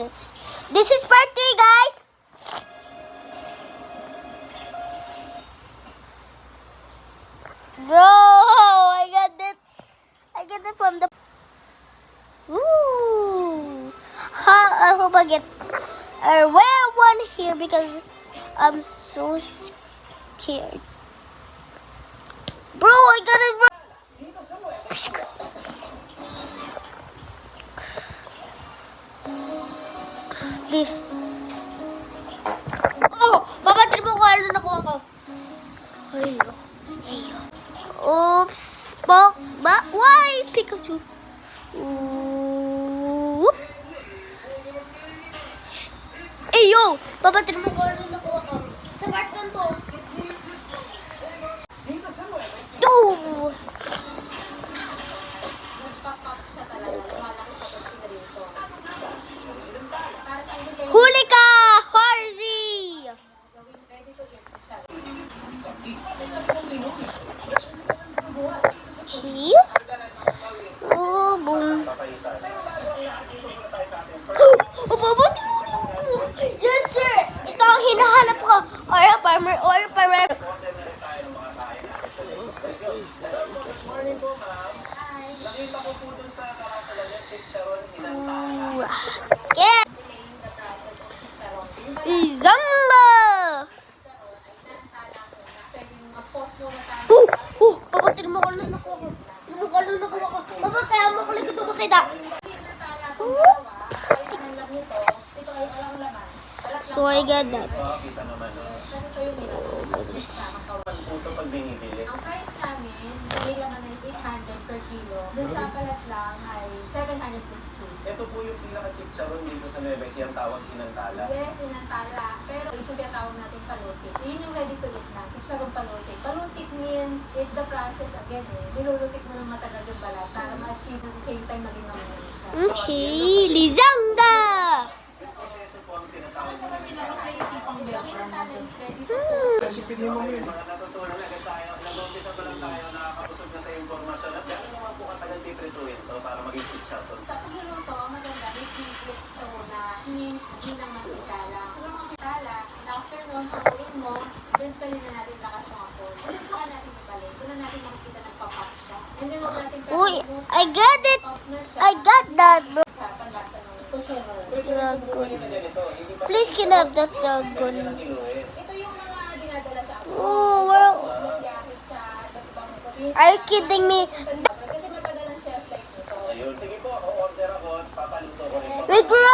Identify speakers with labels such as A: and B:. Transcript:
A: minutes. This is part 3, guys. Bro, I got it from the. Ooh, I hope I get a rare one here because I'm so scared. Bro, I got it. Please. Oh, babatid mo ko ano nakuha ko. Ay, oops. Why Pikachu? Oop. Hey, yo! Babatid mo ko ano nakuha ko. Sa part 1 to. Two! Huli ka, Harzy! Okay. Oh, boom. Oh, babat mo. Yes, sir. Ito ang hinahanap ko. Oil farmer. Okay. Izamba! Babatid mo ko na nakuha ko. Babat, kaya mo ko lang ito makita. So I got that. Oh my goodness.
B: Ang price namin, may laman ay 800 per kilo. Dun sa palas lang ay 750.
C: Ito po yung pinaka-chicharon dito sa Nueva Ecija, ang tawag inantala.
B: Yes, inantala. Pero ito yung tawag natin palutik. Yun yung ready to eat na. Chicharon palutik. Palutik means, it's the process again eh. Nilulutik mo ng matagal yung balat para ma-achieve at the same time maging mamunin siya.
A: Okay, Lizanga!
C: Proseso po ang tinatawag mo.
D: Resipin mo yun.
C: Mga natutulong agad tayo. Nag-umpisa pa lang tayo, nakakapusog na sa impormasyon. At gano'n naman po katagal piprituin to para maging chicharon.
B: Sa pagluluto, maganda, may secret sa una, hindi ng mantikala. Kung ang mantikala, after nun, pakuin mo, then pwede na natin lakas yung apol. And then saka natin ibalik. Doon na natin makikita nagpapak siya. And then huwag natin
A: Uy, I got it! I got that, bro.
B: sa panlasa ng sugar.
A: Dragon. Please, can I have that dragon?
B: Ito yung mga dinadala sa apol.
A: Oh, well,
B: Biyahe sa iba't ibang probinsya.
A: are you kidding me?
B: Kasi matagal ang shelf life nito.
C: Ayun, sige po, o-order ako at papaluto ko rin.
A: Wait, bro,